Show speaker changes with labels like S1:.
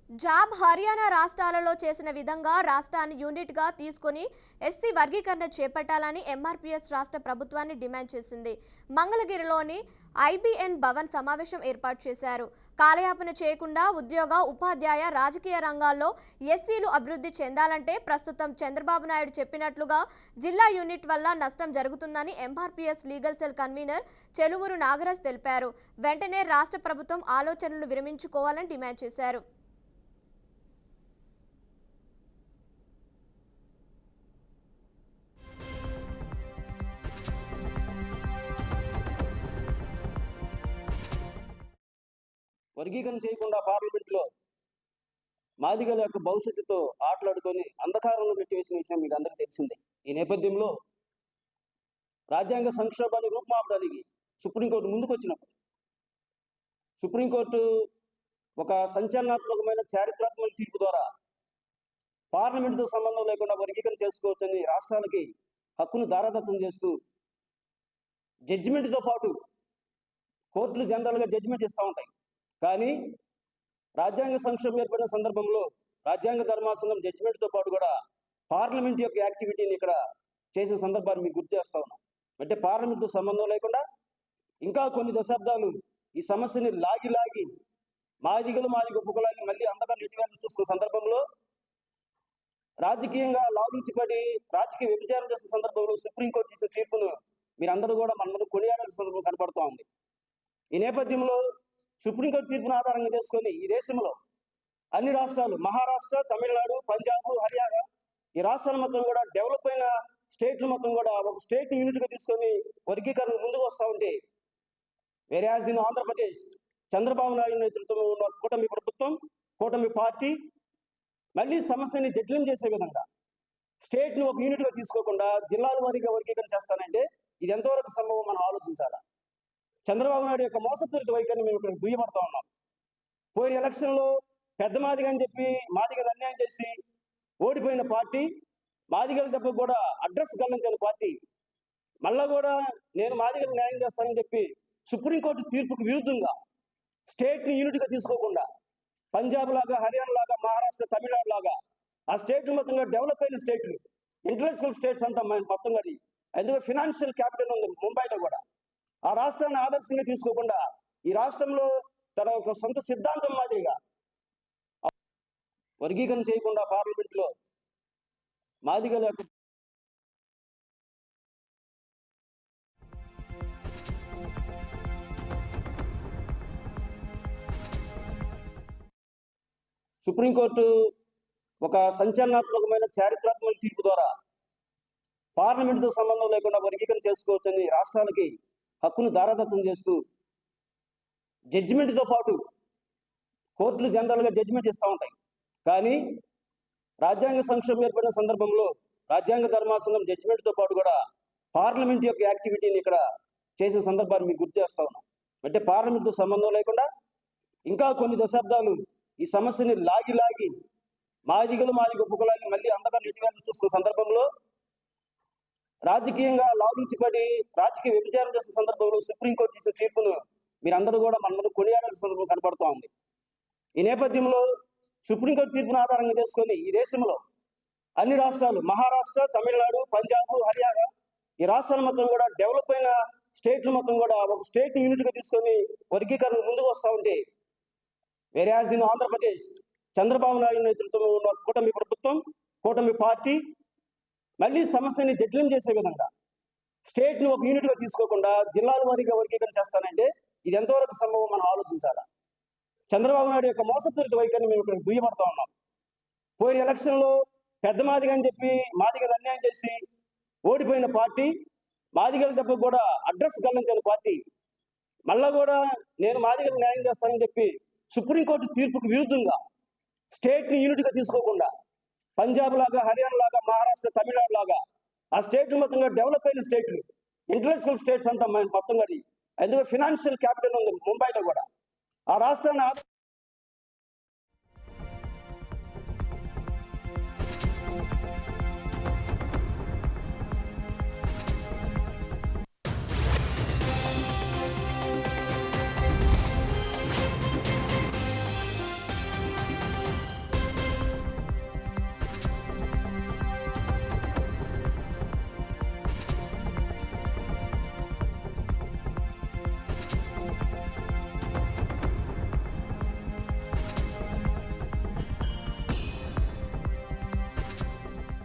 S1: Job Haryana రాష్ట్రాలలో చేసిన విధంగా రాష్ట్రాన్ని యూనిట్గా తీసుకుని ఎస్సీ వర్గీకరణ చేపట్టాలని ఎంఆర్పీఎస్ రాష్ట్ర ప్రభుత్వాన్ని డిమాండ్ చేసింది. మంగళగిరిలోని ఐబీఎన్ భవన్ సమావేశం ఏర్పాటు చేశారు. కాలయాపన చేయకుండా ఉద్యోగ, ఉపాధ్యాయ, రాజకీయ రంగాల్లో ఎస్సీలు అభివృద్ధి చెందాలంటే ప్రస్తుతం చంద్రబాబు నాయుడు చెప్పినట్లుగా జిల్లా యూనిట్ వల్ల నష్టం జరుగుతుందని MRPS legal cell convener Cheluvuru Nagaraj తెలిపారు. వెంటనే రాష్ట్ర ప్రభుత్వం ఆలోచనలు విరమించుకోవాలని డిమాండ్ చేశారు.
S2: వర్గీకరణ చేయకుండా పార్లమెంట్లో మాదిగల యొక్క భవిష్యత్తుతో ఆటలాడుకొని అంధకారంలో పెట్టివేసిన విషయం మీకు అందరికీ తెలిసిందే. ఈ నేపథ్యంలో రాజ్యాంగ సంక్షోభాన్ని రూపుమాపడానికి సుప్రీంకోర్టు ముందుకు వచ్చినప్పుడు సుప్రీంకోర్టు ఒక సంచలనాత్మకమైన చారిత్రాత్మక తీర్పు ద్వారా పార్లమెంటుతో సంబంధం లేకుండా వర్గీకరణ చేసుకోవచ్చని రాష్ట్రాలకి హక్కును దారాదత్తం చేస్తూ జడ్జిమెంట్తో పాటు కోర్టులు జనరల్గా జడ్జిమెంట్ ఇస్తూ ఉంటాయి. కానీ రాజ్యాంగ సంక్షోభం ఏర్పడిన సందర్భంలో రాజ్యాంగ ధర్మాసనం జడ్జిమెంట్తో పాటు కూడా పార్లమెంట్ యొక్క యాక్టివిటీని ఇక్కడ చేసిన సందర్భాన్ని మీకు గుర్తు చేస్తా ఉన్నాం. అంటే పార్లమెంట్తో సంబంధం లేకుండా ఇంకా కొన్ని దశాబ్దాలు ఈ సమస్యని లాగి మాదిగ ఉపకులాన్ని మళ్ళీ అందగా నెట్టివేయాలని చూస్తున్న సందర్భంలో రాజకీయంగా లాలూచిపడి రాజకీయ వ్యభిచారం చేస్తున్న సందర్భంలో సుప్రీంకోర్టు చేసిన తీర్పును మీరందరూ కూడా మనందరూ కొనియాడాల్సిన సందర్భం కనపడుతూ ఉంది. ఈ నేపథ్యంలో సుప్రీంకోర్టు తీర్పును ఆధారంగా చేసుకొని ఈ దేశంలో అన్ని రాష్ట్రాలు, మహారాష్ట్ర, తమిళనాడు, పంజాబ్, హర్యానా, ఈ రాష్ట్రాల మొత్తం కూడా డెవలప్ అయిన స్టేట్లు మొత్తం కూడా ఒక స్టేట్ యూనిట్గా తీసుకొని వర్గీకరణ ముందుకు వస్తూ ఉంటే వేరేయాజ్ ఇన్ ఆంధ్రప్రదేశ్ చంద్రబాబు నాయుడు నేతృత్వంలో ఉన్న కూటమి ప్రభుత్వం, కూటమి పార్టీ మళ్ళీ సమస్యని జటిలం చేసే విధంగా స్టేట్ని ఒక యూనిట్గా తీసుకోకుండా జిల్లాల వారీగా వర్గీకరణ చేస్తానంటే ఇది ఎంతవరకు సంభవం మనం ఆలోచించాలా. చంద్రబాబు నాయుడు యొక్క మోసపూరిత వైఖరిని మేము ఇక్కడ దుయ్యబడతా ఉన్నాం. పోయిన ఎలక్షన్లో పెద్ద మాదిగ అని చెప్పి మాదిగలు అన్యాయం చేసి ఓడిపోయిన పార్టీ, మాదిగల దెబ్బ కూడా అడ్రస్ గమనించిన పార్టీ మళ్ళా కూడా నేను మాదిగలు న్యాయం చేస్తానని చెప్పి సుప్రీంకోర్టు తీర్పుకు విరుద్ధంగా స్టేట్ని యూనిట్గా తీసుకోకుండా పంజాబ్ లాగా, హర్యానా లాగా, మహారాష్ట్ర, తమిళనాడు లాగా ఆ స్టేట్లు మొత్తంగా డెవలప్ అయిన స్టేట్లు, ఇంటర్నేషనల్ స్టేట్స్ అంటాం మేము మొత్తం. అది ఎందుకంటే ఫినాన్షియల్ క్యాపిటల్ ఉంది ముంబైలో కూడా. ఆ రాష్ట్రాన్ని ఆదర్శంగా తీసుకోకుండా ఈ రాష్ట్రంలో తన ఒక సొంత సిద్ధాంతం మాదిరిగా వర్గీకరణ చేయకుండా పార్లమెంట్లో మాదిగల యొక్క సుప్రీంకోర్టు ఒక సంచలనాత్మకమైన చారిత్రాత్మక తీర్పు ద్వారా పార్లమెంటుతో సంబంధం లేకుండా వర్గీకరణ చేసుకోవచ్చని రాష్ట్రాలకి హక్కును దారాదత్తం చేస్తూ జడ్జిమెంట్తో పాటు కోర్టులు జనరల్గా జడ్జిమెంట్ ఇస్తూ ఉంటాయి. కానీ రాజ్యాంగ సంక్షోభం ఏర్పడిన సందర్భంలో రాజ్యాంగ ధర్మాసనం జడ్జిమెంట్తో పాటు కూడా పార్లమెంట్ యొక్క యాక్టివిటీని ఇక్కడ చేసిన సందర్భాన్ని మీకు గుర్తు చేస్తా ఉన్నాం. అంటే పార్లమెంట్తో సంబంధం లేకుండా ఇంకా కొన్ని దశాబ్దాలు ఈ సమస్యని లాగి మాదిగ ఉపకులాన్ని మళ్ళీ అందగా నెట్టివేయాలని చూస్తున్న సందర్భంలో రాజకీయంగా లాలూచిపడి రాజకీయ వ్యభిచారం చేస్తున్న సందర్భంలో సుప్రీంకోర్టు చేసిన తీర్పును మీరందరూ కూడా మనందరూ కొనియాడాల్సిన సందర్భం కనపడుతూ ఉంది. ఈ నేపథ్యంలో సుప్రీంకోర్టు తీర్పును ఆధారంగా చేసుకొని ఈ దేశంలో అన్ని రాష్ట్రాలు, మహారాష్ట్ర, తమిళనాడు, పంజాబ్, హర్యానా, ఈ రాష్ట్రాల మొత్తం కూడా డెవలప్ అయిన స్టేట్లు మొత్తం కూడా ఒక స్టేట్ యూనిట్గా తీసుకొని వర్గీకరణ ముందుకు వస్తూ ఉంటే వేరేయాజ్ ఇన్ ఆంధ్రప్రదేశ్ చంద్రబాబు నాయుడు నేతృత్వంలో ఉన్న కూటమి ప్రభుత్వం, కూటమి పార్టీ మళ్ళీ సమస్యని జటిలం చేసే విధంగా స్టేట్ని ఒక యూనిట్గా తీసుకోకుండా జిల్లాల వారీగా వర్గీకరణ చేస్తానంటే ఇది ఎంతవరకు సంభవం మనం ఆలోచించాలా. చంద్రబాబు నాయుడు యొక్క మోసపూరిత వైఖరిని మేము ఇక్కడ దుయ్యబడతా ఉన్నాం. పోయిన ఎలక్షన్లో పెద్ద మాదిగ అని చెప్పి మాదిగలు అన్యాయం చేసి ఓడిపోయిన పార్టీ, మాదిగల దెబ్బ కూడా అడ్రస్ గమనించిన పార్టీ మళ్ళా కూడా నేను మాదిగలు న్యాయం చేస్తానని చెప్పి సుప్రీంకోర్టు తీర్పుకు విరుద్ధంగా స్టేట్ని యూనిట్గా తీసుకోకుండా పంజాబ్ లాగా, హర్యానా లాగా, మహారాష్ట్ర, తమిళనాడు లాగా ఆ స్టేట్లు మొత్తంగా డెవలప్ అయిన స్టేట్లు, ఇంటర్నేషనల్ స్టేట్స్ అంటాం మేము మొత్తం. అది ఎందుకంటే ఫినాన్షియల్ క్యాపిటల్ ఉంది ముంబైలో కూడా. ఆ రాష్ట్రాన్ని